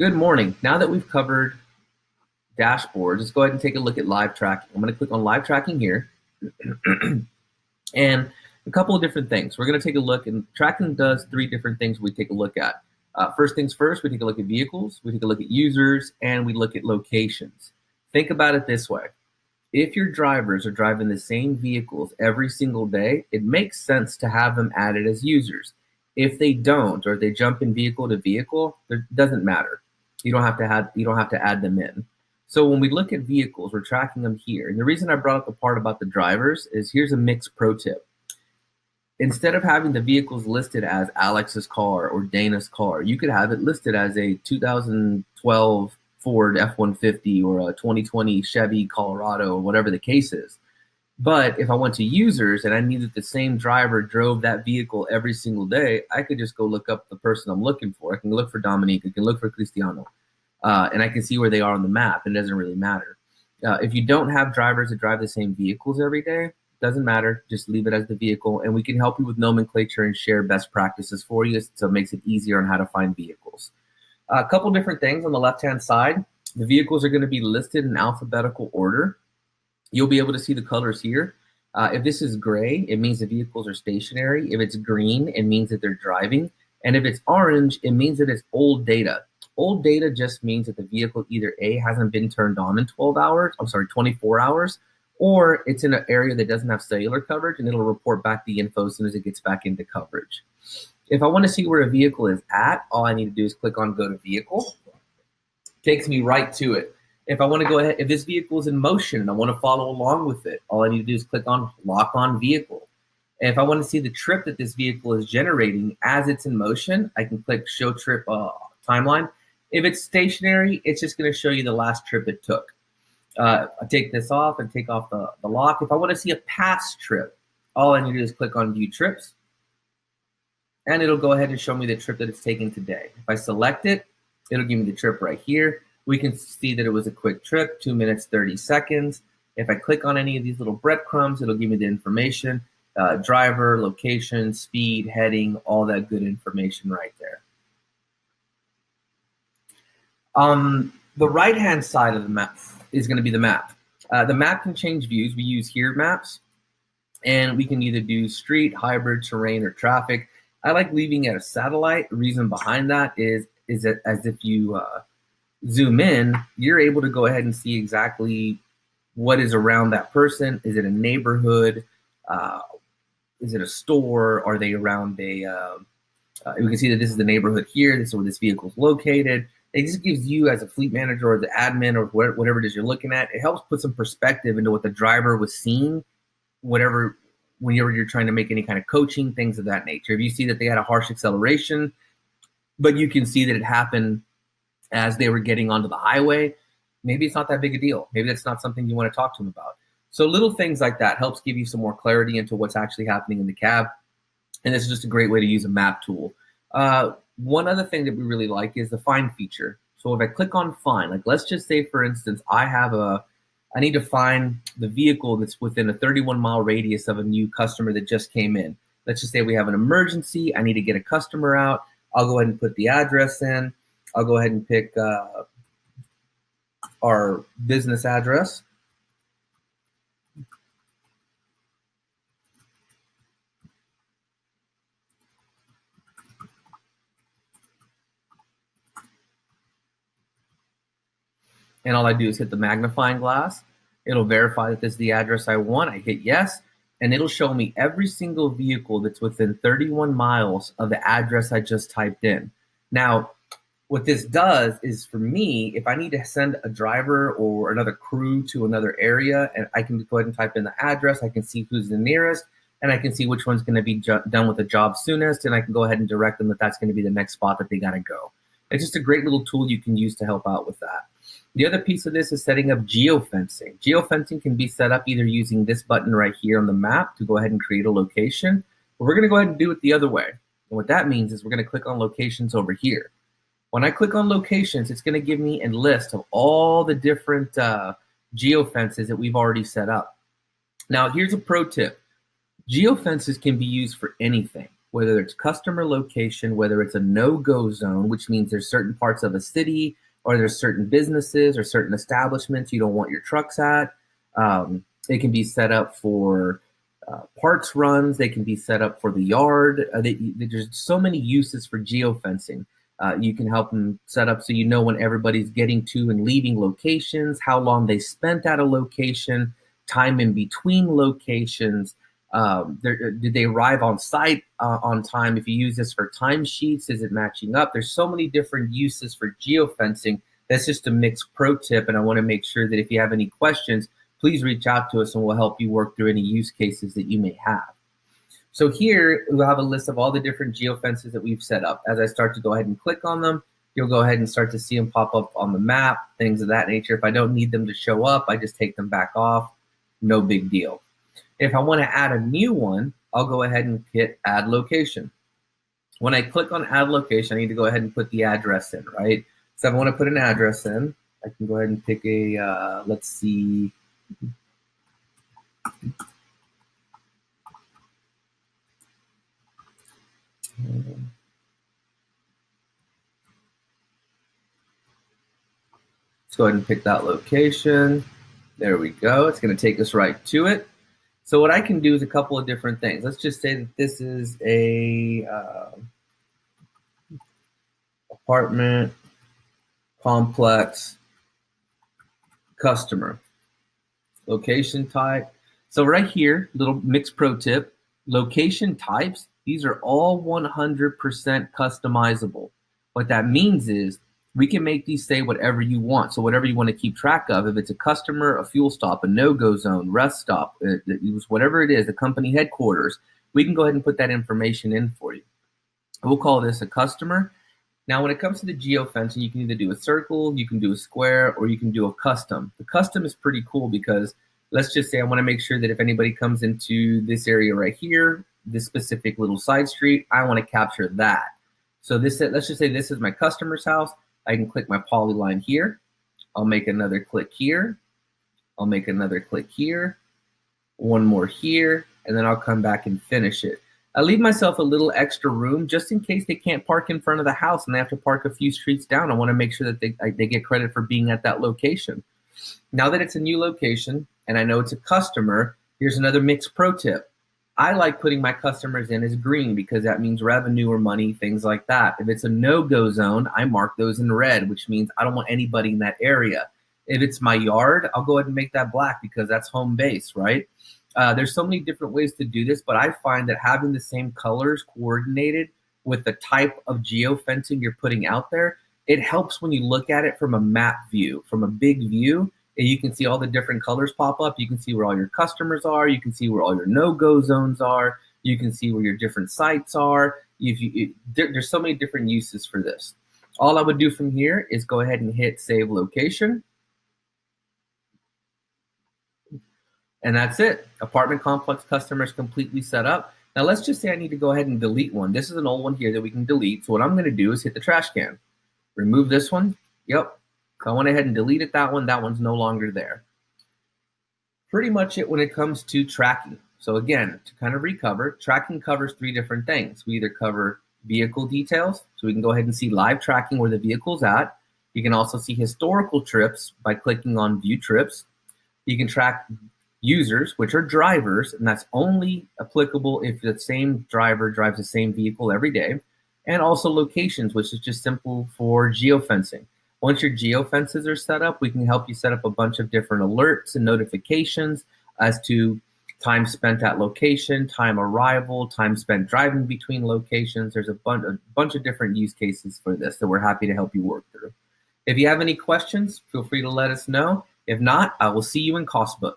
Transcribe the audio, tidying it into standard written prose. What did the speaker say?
Good morning. Now that we've covered dashboards, let's go ahead and take a look at live tracking. I'm going to click on live tracking here and a couple of different things. We're going to take a look, and tracking does three different things we take a look at. First things first, we take a look at vehicles, we take a look at users, and we look at locations. Think about it this way. If your drivers are driving the same vehicles every single day, it makes sense to have them added as users. If they don't, or if they jump in vehicle to vehicle, it doesn't matter. You don't have to add them in. So when we look at vehicles, we're tracking them here. And the reason I brought up the part about the drivers is here's a MiX pro tip. Instead of having the vehicles listed as Alex's car or Dana's car, you could have it listed as a 2012 Ford F-150 or a 2020 Chevy Colorado or whatever the case is. But if I went to users and I knew that the same driver drove that vehicle every single day, I could just go look up the person I'm looking for. I can look for Dominique, I can look for Cristiano, and I can see where they are on the map. It doesn't really matter. If you don't have drivers that drive the same vehicles every day, doesn't matter. Just leave it as the vehicle, and we can help you with nomenclature and share best practices for you, so it makes it easier on how to find vehicles. A couple different things on the left-hand side. The vehicles are going to be listed in alphabetical order. You'll be able to see the colors here. If this is gray, it means the vehicles are stationary. If it's green, it means that they're driving. And if it's orange, it means that it's old data. Old data just means that the vehicle either A, hasn't been turned on in 24 hours, or it's in an area that doesn't have cellular coverage, and it'll report back the info as soon as it gets back into coverage. If I want to see where a vehicle is at, all I need to do is click on go to vehicle. Takes me right to it. If I want to go ahead, if this vehicle is in motion and I want to follow along with it, all I need to do is click on lock on vehicle. And if I want to see the trip that this vehicle is generating as it's in motion, I can click show trip timeline. If it's stationary, it's just going to show you the last trip it took. I take this off and take off the lock. If I want to see a past trip, all I need to do is click on view trips, and it'll go ahead and show me the trip that it's taken today. If I select it, it'll give me the trip right here. We can see that it was a quick trip, 2 minutes, 30 seconds. If I click on any of these little breadcrumbs, it'll give me the information, driver, location, speed, heading, all that good information right there. The right-hand side of the map is going to be the map. The map can change views. We use here maps, and we can either do street, hybrid, terrain, or traffic. I like leaving it a satellite. The reason behind that is that as if you zoom in, you're able to go ahead and see exactly what is around that person. Is it a neighborhood? Is it a store? Are they around a, we can see that this is the neighborhood here. This is where this vehicle is located. It just gives you as a fleet manager or the admin or whatever it is you're looking at, it helps put some perspective into what the driver was seeing, whenever you're trying to make any kind of coaching, things of that nature. If you see that they had a harsh acceleration, but you can see that it happened as they were getting onto the highway, maybe it's not that big a deal. Maybe that's not something you want to talk to them about. So little things like that helps give you some more clarity into what's actually happening in the cab. And this is just a great way to use a map tool. One other thing that we really like is the find feature. So if I click on find, like let's just say, for instance, I need to find the vehicle that's within a 31-mile radius of a new customer that just came in. Let's just say we have an emergency. I need to get a customer out. I'll go ahead and put the address in. I'll go ahead and pick our business address. And all I do is hit the magnifying glass. It'll verify that this is the address I want. I hit yes, and it'll show me every single vehicle that's within 31 miles of the address I just typed in. Now, what this does is, for me, if I need to send a driver or another crew to another area, and I can go ahead and type in the address, I can see who's the nearest, and I can see which one's going to be done with the job soonest, and I can go ahead and direct them that that's going to be the next spot that they got to go. It's just a great little tool you can use to help out with that. The other piece of this is setting up geofencing. Geofencing can be set up either using this button right here on the map to go ahead and create a location, but we're going to go ahead and do it the other way. And what that means is we're going to click on locations over here. When I click on locations, it's going to give me a list of all the different geofences that we've already set up. Now, here's a pro tip. Geofences can be used for anything. whether it's customer location, whether it's a no-go zone, which means there's certain parts of a city or there's certain businesses or certain establishments you don't want your trucks at. It can be set up for parts runs. They can be set up for the yard. There's so many uses for geofencing. You can help them set up so you know when everybody's getting to and leaving locations, how long they spent at a location, time in between locations. Did they arrive on site on time? If you use this for timesheets, is it matching up? There's so many different uses for geofencing. That's just a MiX pro tip, and I want to make sure that if you have any questions, please reach out to us and we'll help you work through any use cases that you may have. So here we'll have a list of all the different geofences that we've set up. As I start to go ahead and click on them, you'll go ahead and start to see them pop up on the map, things of that nature. If I don't need them to show up, I just take them back off. No big deal. If I want to add a new one, I'll go ahead and hit add location. When I click on add location, I need to go ahead and put the address in, right? So if I want to put an address in, I can go ahead and pick a, let's see, let's go ahead and pick that location. There we go. It's going to take us right to it. So what I can do is a couple of different things. Let's just say that this is a apartment complex customer. Location type. So right here, little MiX pro tip, location types, these are all 100% customizable. What that means is we can make these say whatever you want. So whatever you want to keep track of, if it's a customer, a fuel stop, a no-go zone, rest stop, whatever it is, the company headquarters, we can go ahead and put that information in for you. We'll call this a customer. Now, when it comes to the geofencing, you can either do a circle, you can do a square, or you can do a custom. The custom is pretty cool because let's just say I want to make sure that if anybody comes into this area right here, this specific little side street, I want to capture that. So this, let's just say this is my customer's house. I can click my polyline here. I'll make another click here. I'll make another click here. One more here, and then I'll come back and finish it. I leave myself a little extra room just in case they can't park in front of the house and they have to park a few streets down. I want to make sure that they get credit for being at that location. Now that it's a new location and I know it's a customer, here's another MiX pro tip. I like putting my customers in as green because that means revenue or money, things like that. If it's a no-go zone, I mark those in red, which means I don't want anybody in that area. If it's my yard, I'll go ahead and make that black because that's home base, right? There's so many different ways to do this, but I find that having the same colors coordinated with the type of geofencing you're putting out there, it helps when you look at it from a map view, from a big view, and you can see all the different colors pop up. You can see where all your customers are. You can see where all your no-go zones are. You can see where your different sites are. There's so many different uses for this. All I would do from here is go ahead and hit save location. And that's it. Apartment complex customer is completely set up. Now let's just say I need to go ahead and delete one. This is an old one here that we can delete. So what I'm going to do is hit the trash can. Remove this one. Yep. So I went ahead and deleted that one. That one's no longer there. Pretty much it when it comes to tracking. So again, to kind of recover, tracking covers three different things. We either cover vehicle details, so we can go ahead and see live tracking where the vehicle's at. You can also see historical trips by clicking on view trips. You can track users, which are drivers, and that's only applicable if the same driver drives the same vehicle every day, and also locations, which is just simple for geofencing. Once your geofences are set up, we can help you set up a bunch of different alerts and notifications as to time spent at location, time arrival, time spent driving between locations. There's a bunch of different use cases for this that we're happy to help you work through. If you have any questions, feel free to let us know. If not, I will see you in Costbook.